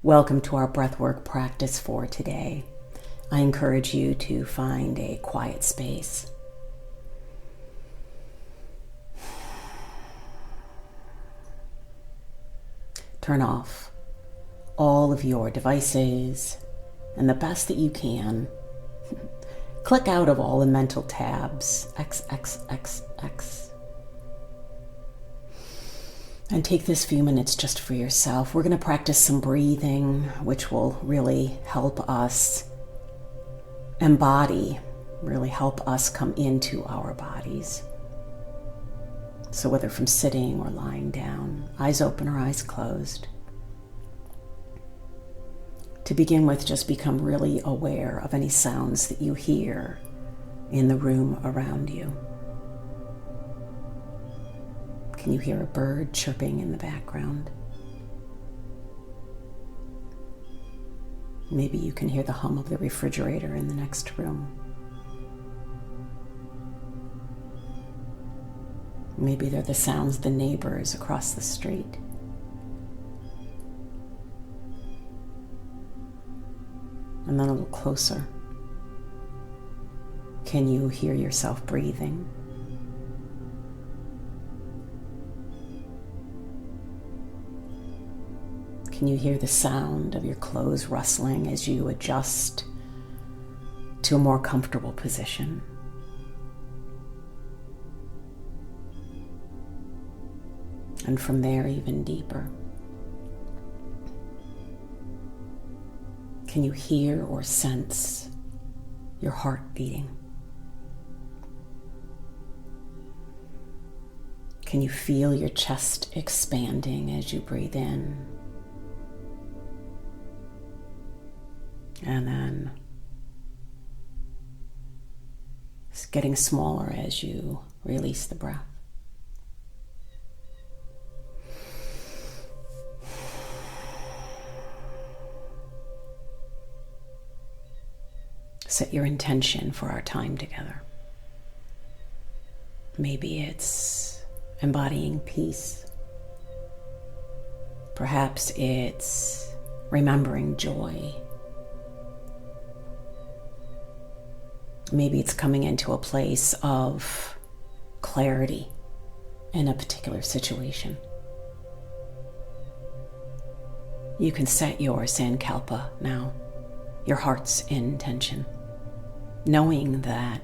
Welcome to our breathwork practice for today. I encourage you to find a quiet space. Turn off all of your devices, and the best that you can, click out of all the mental tabs, X. And take this few minutes just for yourself. We're going to practice some breathing, which will really help us embody, really help us come into our bodies. So whether from sitting or lying down, eyes open or eyes closed. To begin with, just become really aware of any sounds that you hear in the room around you. Can you hear a bird chirping in the background? Maybe you can hear the hum of the refrigerator in the next room. Maybe they're the sounds of the neighbors across the street. And then a little closer. Can you hear yourself breathing? Can you hear the sound of your clothes rustling as you adjust to a more comfortable position? And from there, even deeper. Can you hear or sense your heart beating? Can you feel your chest expanding as you breathe in? And then it's getting smaller as you release the breath. Set your intention for our time together. Maybe it's embodying peace. Perhaps it's remembering joy. Maybe it's coming into a place of clarity in a particular situation. You can set your sankalpa now, your heart's intention, knowing that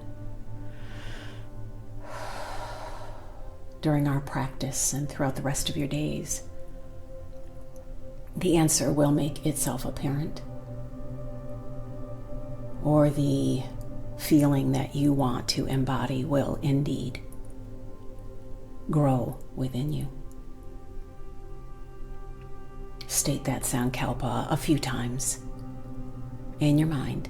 during our practice and throughout the rest of your days, the answer will make itself apparent, or the feeling that you want to embody will indeed grow within you. State that sankalpa a few times in your mind.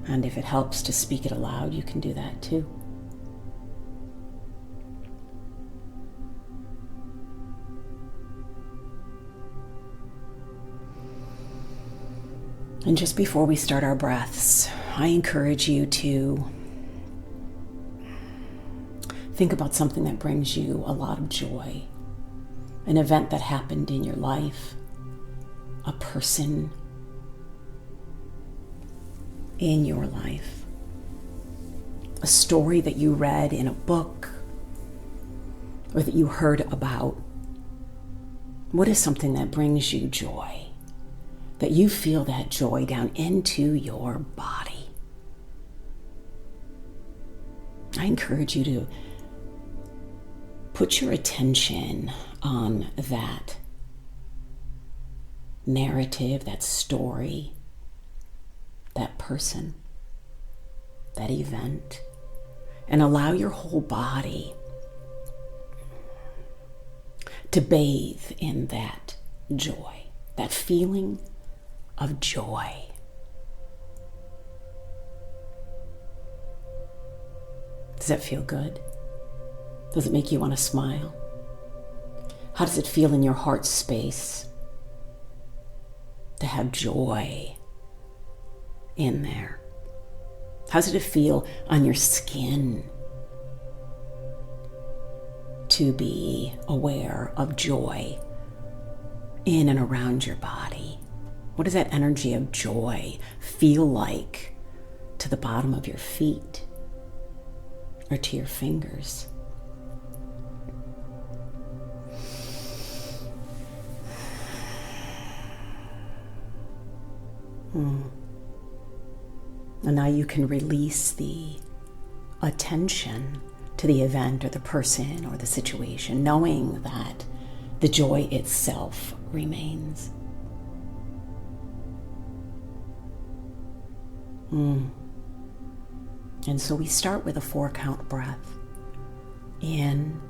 And if it helps to speak it aloud, you can do that too. And just before we start our breaths, I encourage you to think about something that brings you a lot of joy. An event that happened in your life, a person in your life, a story that you read in a book or that you heard about. What is something that brings you joy? That you feel that joy down into your body. I encourage you to put your attention on that narrative, that story, that person, that event, and allow your whole body to bathe in that joy, that feeling of joy. Does that feel good? Does it make you want to smile? How does it feel in your heart space to have joy in there? How does it feel on your skin to be aware of joy in and around your body? What does that energy of joy feel like to the bottom of your feet or to your fingers? And now you can release the attention to the event or the person or the situation, knowing that the joy itself remains. And so we start with a 4-count breath in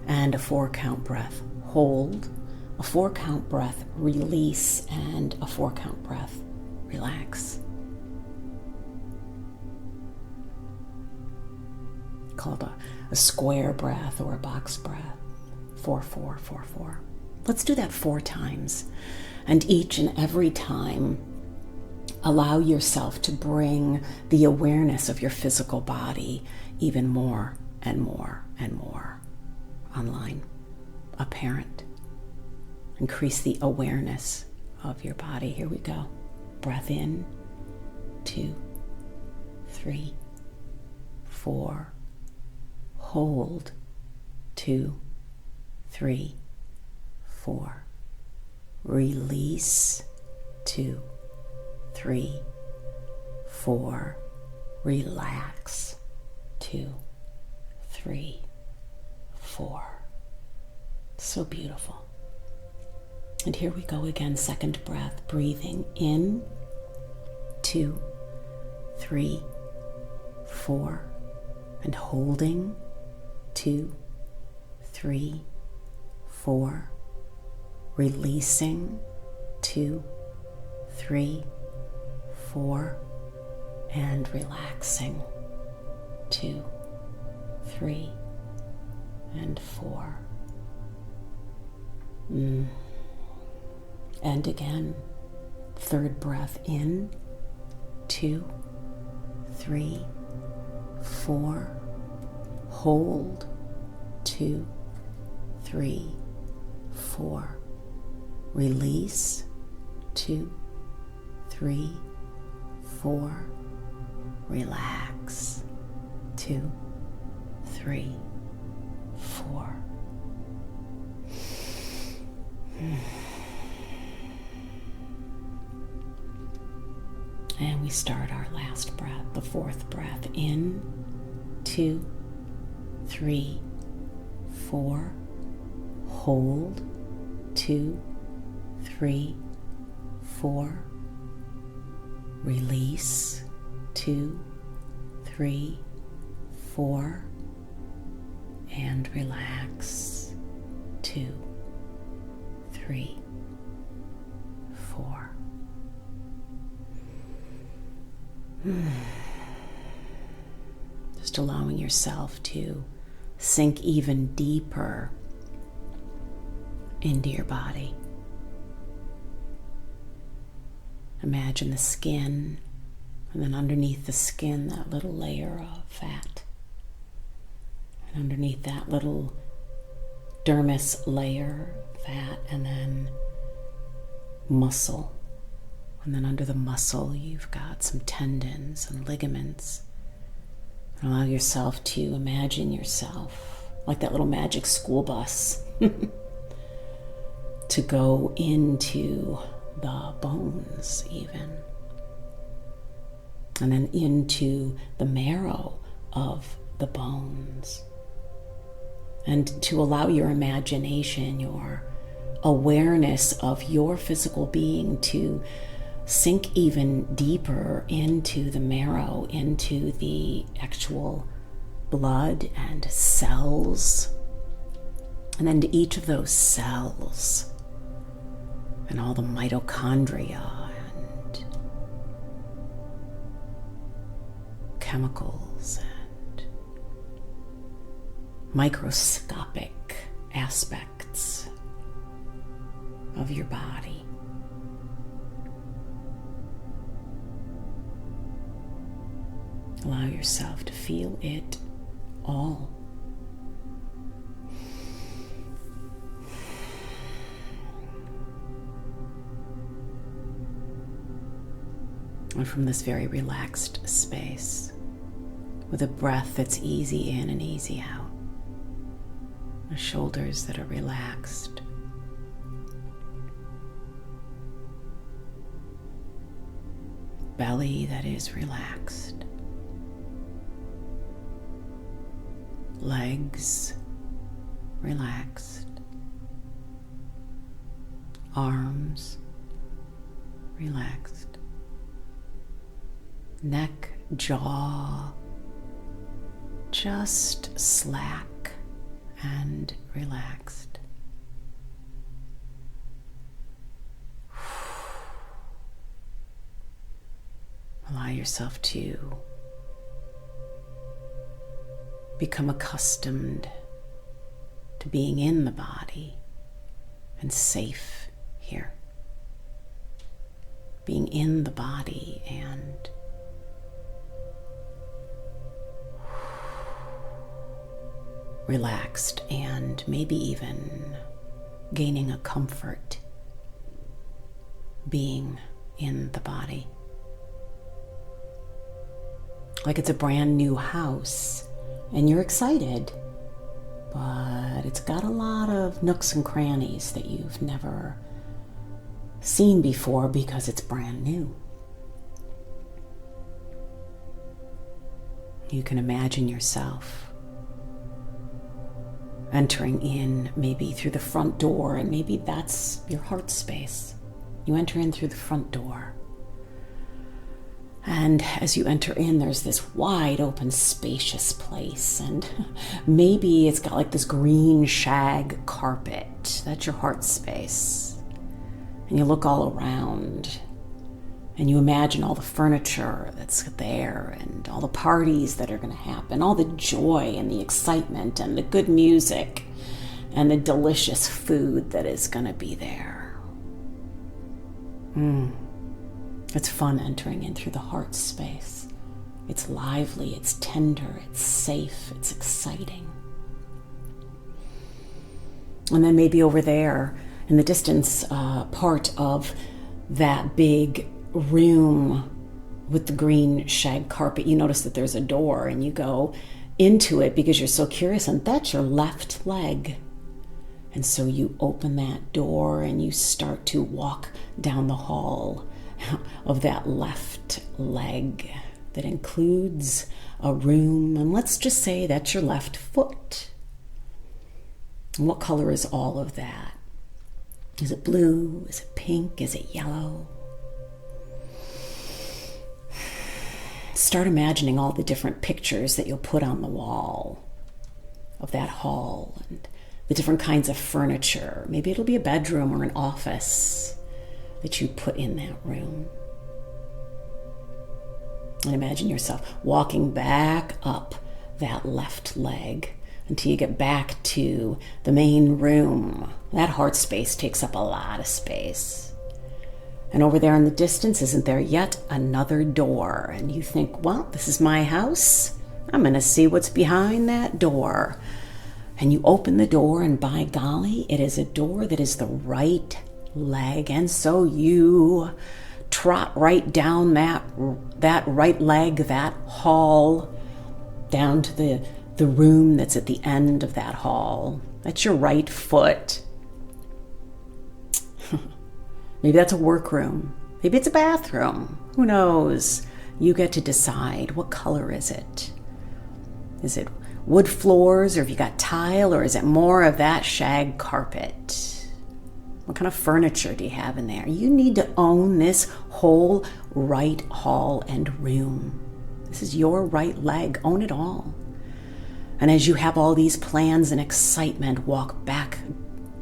and a 4-count breath hold, a 4-count breath release, and a 4-count breath relax. Called a square breath or a box breath. 4-4-4-4. Let's do that 4 times. And each and every time, allow yourself to bring the awareness of your physical body even more and more and more online, apparent. Increase the awareness of your body. Here we go. Breath in, 2, 3, 4. Hold, 2, 3, 4. Release, 2, 3, 4. Relax, 2, 3, 4. So beautiful. And here we go again, second breath, breathing in, 2, 3, 4, and holding, 2, 3, 4, releasing, 2, 3, 4, and relaxing, 2, 3, and 4. And again, third breath in, 2, 3, 4, hold, 2, 3, 4, release, 2, 3, 4, relax, 2, 3, 4. And we start our last breath, the fourth breath, in, 2, 3, 4, hold, 2, 3, 4, release, 2, 3, 4, and relax, 2, 3, 4. Just allowing yourself to sink even deeper into your body. Imagine the skin, and then underneath the skin, that little layer of fat. And underneath that little dermis layer, fat, and then muscle. And then under the muscle, you've got some tendons and ligaments. And allow yourself to imagine yourself like that little magic school bus to go into the bones even. And then into the marrow of the bones. And to allow your imagination, your awareness of your physical being to sink even deeper into the marrow, into the actual blood and cells, and then to each of those cells and all the mitochondria and chemicals and microscopic aspects of your body. Allow yourself to feel it all. And from this very relaxed space, with a breath that's easy in and easy out, the shoulders that are relaxed, belly that is relaxed, legs relaxed, arms relaxed, neck, jaw just slack and relaxed. Allow yourself to become accustomed to being in the body and safe here. Being in the body and relaxed, and maybe even gaining a comfort being in the body. Like it's a brand new house and you're excited, but it's got a lot of nooks and crannies that you've never seen before because it's brand new. You can imagine yourself entering in maybe through the front door, and maybe that's your heart space. You enter in through the front door. And as you enter in, there's this wide open, spacious place. And maybe it's got like this green shag carpet. That's your heart space. And you look all around and you imagine all the furniture that's there and all the parties that are going to happen, all the joy and the excitement and the good music and the delicious food that is going to be there. It's fun entering in through the heart space. It's lively, it's tender, it's safe, it's exciting. And then maybe over there in the distance, part of that big room with the green shag carpet, you notice that there's a door and you go into it because you're so curious, and that's your left leg. And so you open that door and you start to walk down the hall of that left leg that includes a room, and let's just say that's your left foot. And what color is all of that? Is it blue? Is it pink? Is it yellow? Start imagining all the different pictures that you'll put on the wall of that hall and the different kinds of furniture. Maybe it'll be a bedroom or an office that you put in that room. And imagine yourself walking back up that left leg until you get back to the main room. That heart space takes up a lot of space. And over there in the distance, isn't there yet another door? And you think, well, this is my house. I'm going to see what's behind that door. And you open the door, and by golly, it is a door that is the right leg. And so you trot right down that right leg, that hall, down to the room that's at the end of that hall. That's your right foot. Maybe that's a workroom. Maybe it's a bathroom. Who knows? You get to decide. What color is it? Is it wood floors, or have you got tile, or is it more of that shag carpet? What kind of furniture do you have in there? You need to own this whole right hall and room. This is your right leg. Own it all. And as you have all these plans and excitement, walk back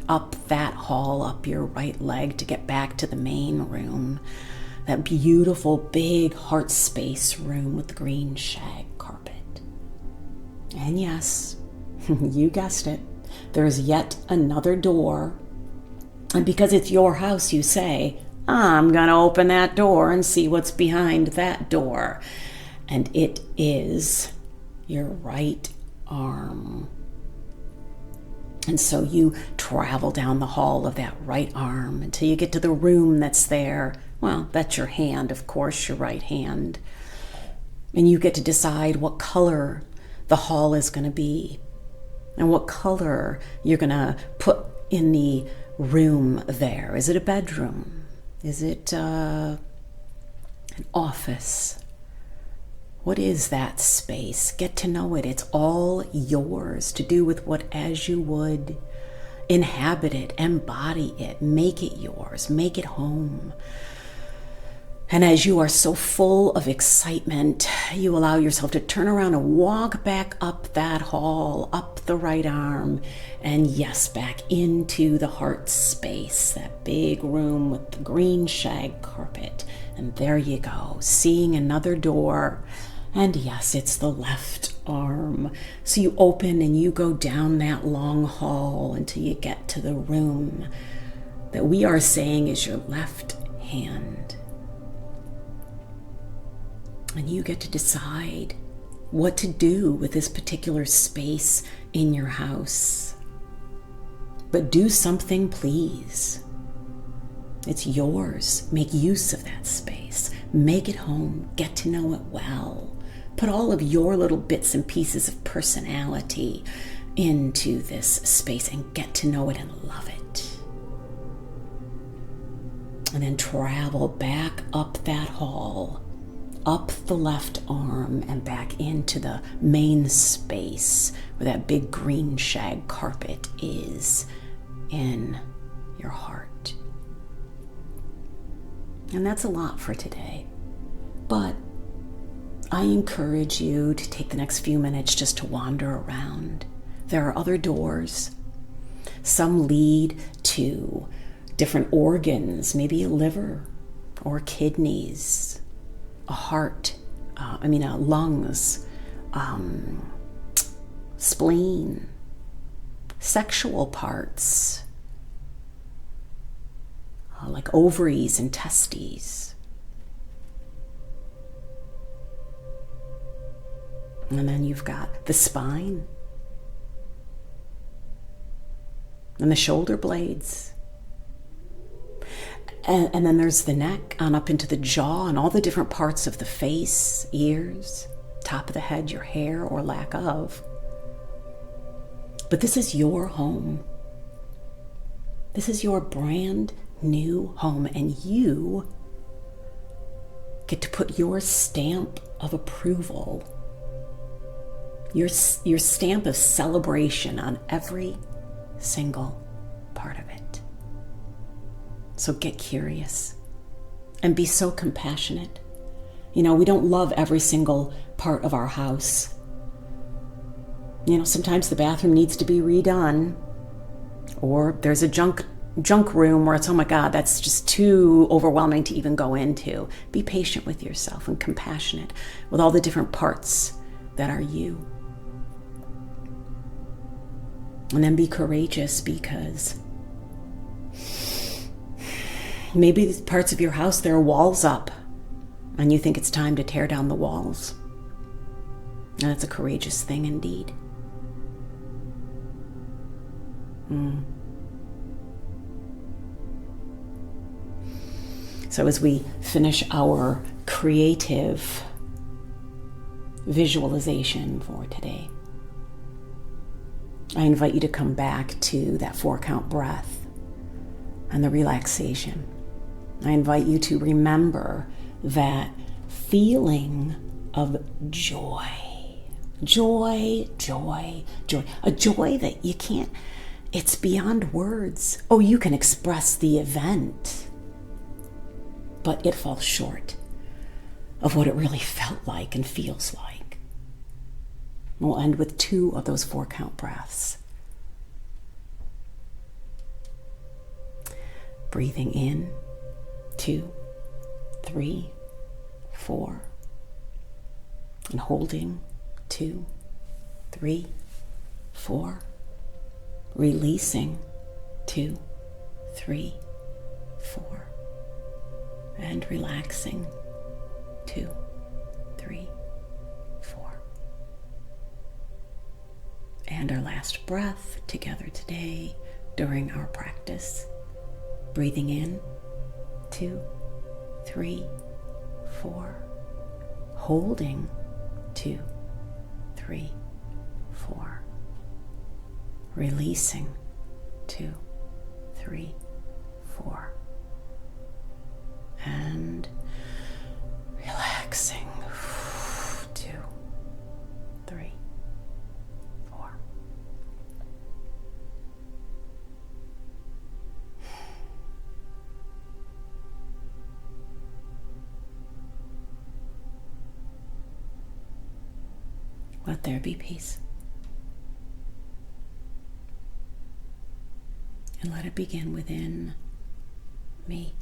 up that hall, up your right leg to get back to the main room, that beautiful big heart space room with the green shag carpet. And yes, you guessed it, there's yet another door. And because it's your house, you say, I'm gonna open that door and see what's behind that door. And it is your right arm. And so you travel down the hall of that right arm until you get to the room that's there Well, that's your hand, of course, your right hand. And you get to decide what color the hall is going to be and what color you're going to put in the room there. Is it a bedroom? Is it an office? What is that space? Get to know it. It's all yours to do with what as you would. Inhabit it, embody it, make it yours, make it home. And as you are so full of excitement, you allow yourself to turn around and walk back up that hall, up the right arm, and yes, back into the heart space, that big room with the green shag carpet. And there you go, seeing another door. And yes, it's the left arm. So you open and you go down that long hall until you get to the room that we are saying is your left hand. And you get to decide what to do with this particular space in your house. But do something, please. It's yours. Make use of that space. Make it home. Get to know it well. Put all of your little bits and pieces of personality into this space and get to know it and love it. And then travel back up that hall, up the left arm and back into the main space where that big green shag carpet is in your heart. And that's a lot for today. But I encourage you to take the next few minutes just to wander around. There are other doors. Some lead to different organs, maybe a liver or kidneys, a heart, lungs, spleen, sexual parts, like ovaries and testes. And then you've got the spine and the shoulder blades. And then there's the neck on up into the jaw and all the different parts of the face, ears, top of the head, your hair or lack of. But this is your home. This is your brand new home, and you get to put your stamp of approval, your stamp of celebration on every single part of it. So get curious and be so compassionate. We don't love every single part of our house. Sometimes the bathroom needs to be redone, or there's a junk room where it's, oh my God, that's just too overwhelming to even go into. Be patient with yourself and compassionate with all the different parts that are you. And then be courageous, because maybe these parts of your house, there are walls up and you think it's time to tear down the walls. And that's a courageous thing indeed. So as we finish our creative visualization for today, I invite you to come back to that 4-count breath and the relaxation. I invite you to remember that feeling of joy. Joy, joy, joy. A joy that you can't, it's beyond words. Oh, you can express the event, but it falls short of what it really felt like and feels like. We'll end with 2 of those 4-count breaths. Breathing in, 2, 3, 4. And holding, 2, 3, 4. Releasing, 2, 3, 4. And relaxing, 2, 3, 4. And our last breath together today during our practice. Breathing in, 2, 3, 4. Holding 2, 3, 4. Releasing 2, 3, 4. And relaxing 2, 3, 4. Let there be peace. And let it begin within me.